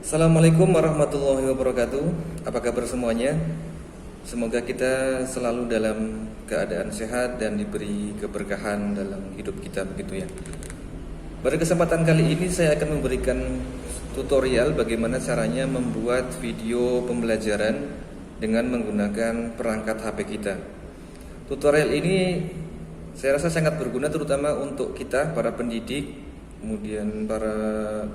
Assalamualaikum warahmatullahi wabarakatuh. Apa kabar semuanya? Semoga kita selalu dalam keadaan sehat dan diberi keberkahan dalam hidup kita, begitu ya. Pada kesempatan kali ini saya akan memberikan tutorial bagaimana caranya membuat video pembelajaran dengan menggunakan perangkat HP kita. Tutorial ini saya rasa sangat berguna terutama untuk kita para pendidik, kemudian para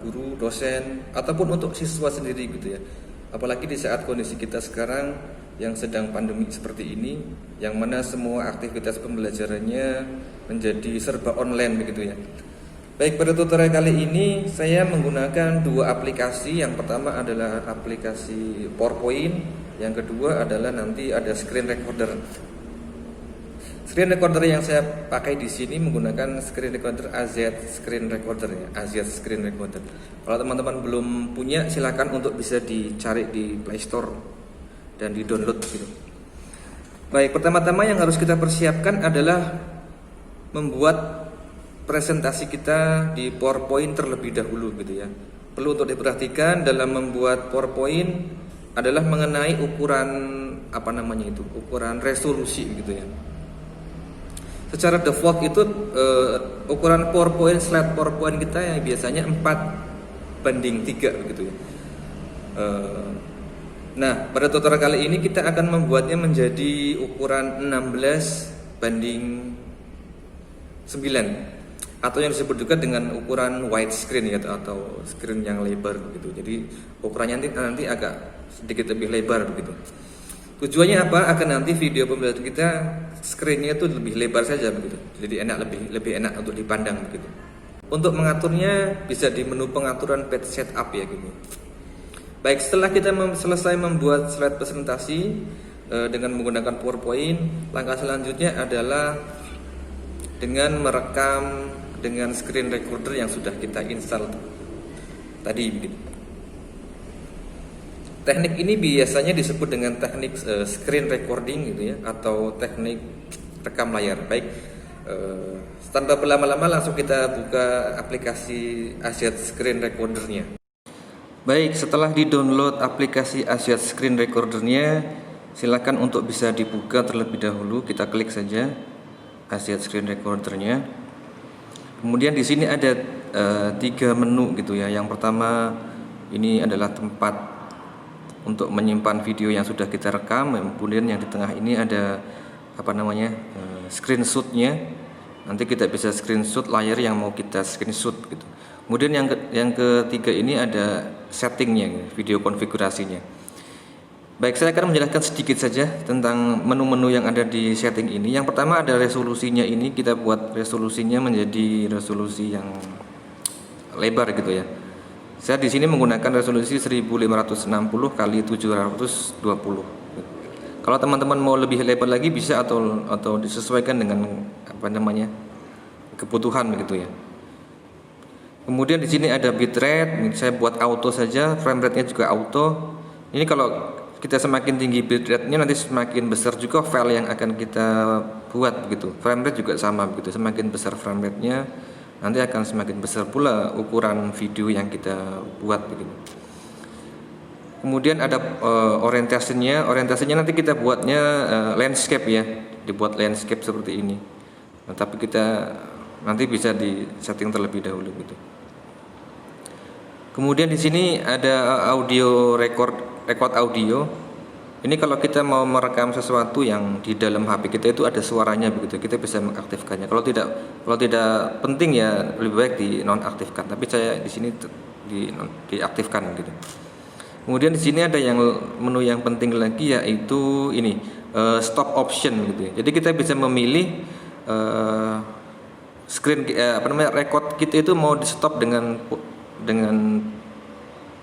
guru, dosen, ataupun untuk siswa sendiri gitu ya. Apalagi di saat kondisi kita sekarang yang sedang pandemi seperti ini, yang mana semua aktivitas pembelajarannya menjadi serba online begitu ya. Baik, pada tutorial kali ini saya menggunakan dua aplikasi. Yang pertama adalah aplikasi PowerPoint, yang kedua adalah nanti ada screen recorder. Screen recorder yang saya pakai di sini menggunakan screen recorder AZ Screen Recorder ya, AZ Screen Recorder. Kalau teman-teman belum punya, silakan untuk bisa dicari di Play Store dan di-download gitu. Baik, pertama-tama yang harus kita persiapkan adalah membuat presentasi kita di PowerPoint terlebih dahulu gitu ya. Perlu untuk diperhatikan dalam membuat PowerPoint adalah mengenai ukuran ukuran resolusi gitu ya. Secara default itu ukuran PowerPoint, slide PowerPoint kita yang biasanya 4:3 begitu ya. Nah, pada tutorial kali ini kita akan membuatnya menjadi ukuran 16:9 atau yang disebut juga dengan ukuran widescreen ya, atau screen yang lebar begitu. Jadi ukurannya nanti agak sedikit lebih lebar begitu. Tujuannya apa? Agar nanti video pembelajaran kita screennya itu lebih lebar saja begitu. Jadi lebih enak untuk dipandang begitu. Untuk mengaturnya bisa di menu pengaturan page setup ya gitu. Baik, setelah kita selesai membuat slide presentasi dengan menggunakan PowerPoint, langkah selanjutnya adalah dengan merekam dengan screen recorder yang sudah kita install tadi begitu. Teknik ini biasanya disebut dengan teknik screen recording gitu ya, atau teknik rekam layar. Baik, tanpa berlama-lama langsung kita buka aplikasi Aziat Screen Recordernya. Baik, setelah di-download aplikasi Aziat Screen Recordernya, silakan untuk bisa dibuka terlebih dahulu. Kita klik saja Aziat Screen Recordernya. Kemudian di sini ada 3 menu gitu ya. Yang pertama ini adalah tempat untuk menyimpan video yang sudah kita rekam. Kemudian yang di tengah ini ada screenshotnya. Nanti kita bisa screenshot layar yang mau kita screenshot gitu. Kemudian yang ketiga ini ada settingnya, video konfigurasinya. Baik, saya akan menjelaskan sedikit saja tentang menu-menu yang ada di setting ini. Yang pertama ada resolusinya. Ini kita buat resolusinya menjadi resolusi yang lebar gitu ya. Saya di sini menggunakan resolusi 1560 kali 720. Kalau teman-teman mau lebih lebar lagi bisa atau disesuaikan dengan kebutuhan begitu ya. Kemudian di sini ada bitrate, saya buat auto saja, frame rate-nya juga auto. Ini kalau kita semakin tinggi bitrate-nya nanti semakin besar juga file yang akan kita buat begitu. Frame rate juga sama begitu, semakin besar frame rate-nya nanti akan semakin besar pula ukuran video yang kita buat begitu. Kemudian ada orientasinya nanti kita buatnya landscape ya, dibuat landscape seperti ini. Nah, tapi kita nanti bisa di setting terlebih dahulu gitu. Kemudian di sini ada audio record audio. Ini kalau kita mau merekam sesuatu yang di dalam HP kita itu ada suaranya begitu, kita bisa mengaktifkannya. Kalau tidak penting ya lebih baik dinonaktifkan. Tapi saya di sini diaktifkan gitu. Kemudian di sini ada menu yang penting lagi, yaitu ini stop option gitu ya. Jadi kita bisa memilih record kita itu mau di stop dengan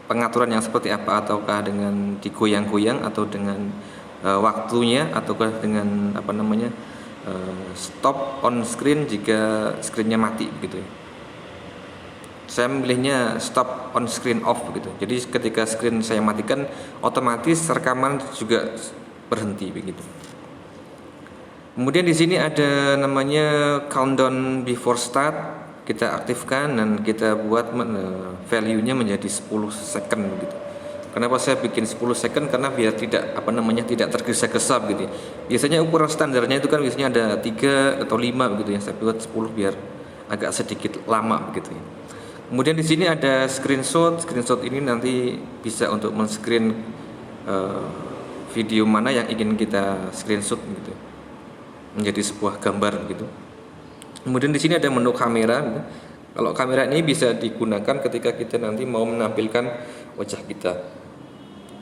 pengaturan yang seperti apa, ataukah dengan digoyang-goyang, atau dengan waktunya, ataukah dengan stop on screen jika screennya mati begitu ya. Saya memilihnya stop on screen off begitu. Jadi ketika screen saya matikan, otomatis rekaman juga berhenti begitu. Kemudian di sini ada namanya countdown before start. kita aktifkan dan kita buat value-nya menjadi 10 second begitu. Kenapa saya bikin 10 second? Karena biar tidak tidak tergesa-gesa gitu ya. Biasanya ukuran standarnya itu kan biasanya ada 3 atau 5 begitu ya. Saya buat 10 biar agak sedikit lama begitu ya. Kemudian di sini ada screenshot. Screenshot ini nanti bisa untuk men-screen video mana yang ingin kita screenshot gitu. Menjadi sebuah gambar gitu. Kemudian di sini ada menu kamera gitu. Kalau kamera ini bisa digunakan ketika kita nanti mau menampilkan wajah kita.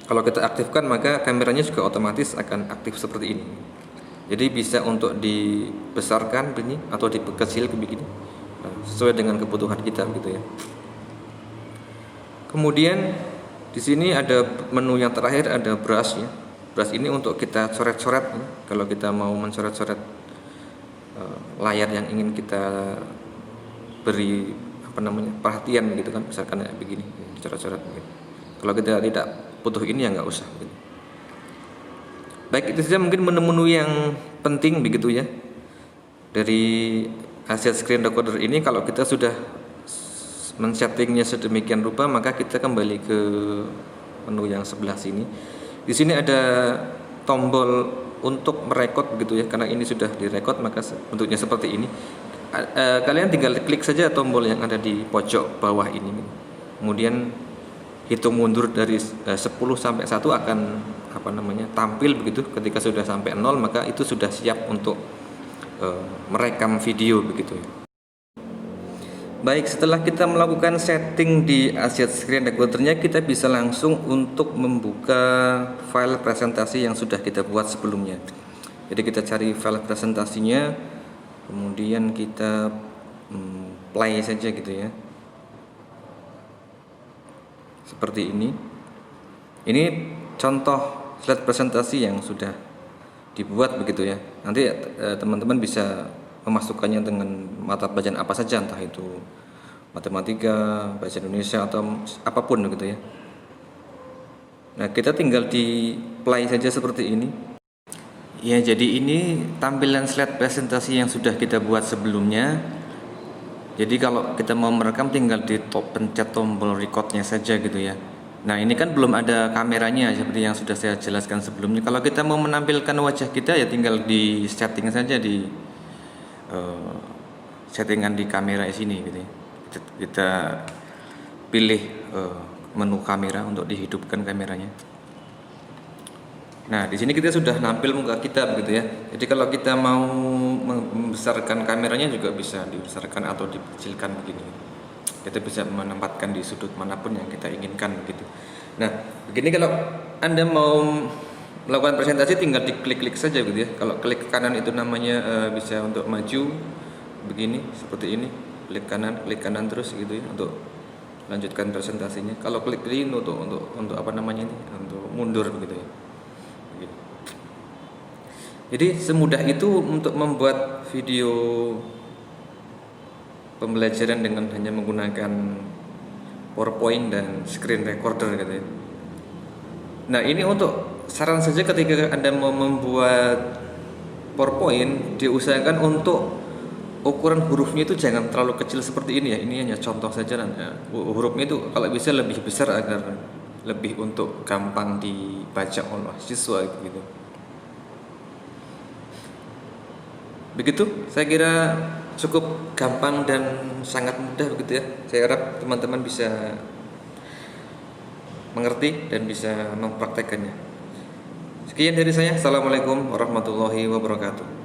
Kalau kita aktifkan maka kameranya juga otomatis akan aktif seperti ini. Jadi bisa untuk dibesarkan begini atau dikecil begini, sesuai dengan kebutuhan kita gitu ya. Kemudian di sini ada menu yang terakhir, ada brush ya. Brush ini untuk kita coret-coret ya. Kalau kita mau mencoret-coret layar yang ingin kita beri perhatian gitu kan, misalkan kayak begini, coret-coret begini. Kalau kita tidak butuh ini ya nggak usah gitu. Baik, itu saja mungkin menu-menu yang penting begitu ya dari Aciad Screen Recorder ini. Kalau kita sudah men-settingnya sedemikian rupa, maka kita kembali ke menu yang sebelah sini. Di sini ada tombol untuk merekod begitu ya, karena ini sudah direkod maka bentuknya seperti ini. Kalian tinggal klik saja tombol yang ada di pojok bawah ini. Kemudian hitung mundur dari 10 sampai 1 akan tampil begitu. Ketika sudah sampai 0 maka itu sudah siap untuk merekam video begitu ya. Baik, setelah kita melakukan setting di Aciad Screen Recorder-nya, kita bisa langsung untuk membuka file presentasi yang sudah kita buat sebelumnya. Jadi kita cari file presentasinya, kemudian kita play saja gitu ya. Seperti ini. Ini contoh slide presentasi yang sudah dibuat begitu ya. Nanti teman-teman bisa memasukkannya dengan mata pelajaran apa saja, entah itu matematika, bahasa Indonesia atau apapun gitu ya. Nah, kita tinggal di play saja seperti ini. Ya, jadi ini tampilan slide presentasi yang sudah kita buat sebelumnya. Jadi kalau kita mau merekam tinggal pencet tombol recordnya saja gitu ya. Nah, ini kan belum ada kameranya seperti yang sudah saya jelaskan sebelumnya. Kalau kita mau menampilkan wajah kita ya tinggal di setting saja di settingan di kamera sini gitu ya. Kita pilih menu kamera untuk dihidupkan kameranya. Nah, di sini kita sudah nampil muka kita begitu ya. Jadi kalau kita mau membesarkan kameranya juga bisa dibesarkan atau dikecilkan begini. Kita bisa menempatkan di sudut manapun yang kita inginkan begitu. Nah, begini kalau Anda mau melakukan presentasi tinggal diklik-klik saja gitu ya. Kalau klik kanan itu namanya bisa untuk maju begini seperti ini. Klik kanan terus gitu ya untuk lanjutkan presentasinya. Kalau klik kiri untuk untuk mundur begitu ya. Jadi semudah itu untuk membuat video pembelajaran dengan hanya menggunakan PowerPoint dan screen recorder gitu ya. Nah, ini untuk saran saja ketika Anda mau membuat PowerPoint, diusahakan untuk ukuran hurufnya itu jangan terlalu kecil seperti ini ya. Ini hanya contoh saja ya. Hurufnya itu kalau bisa lebih besar agar lebih untuk gampang dibaca oleh siswa gitu. Begitu, saya kira cukup gampang dan sangat mudah begitu ya. Saya harap teman-teman bisa mengerti dan bisa mempraktekannya. Sekian dari saya. Assalamualaikum warahmatullahi wabarakatuh.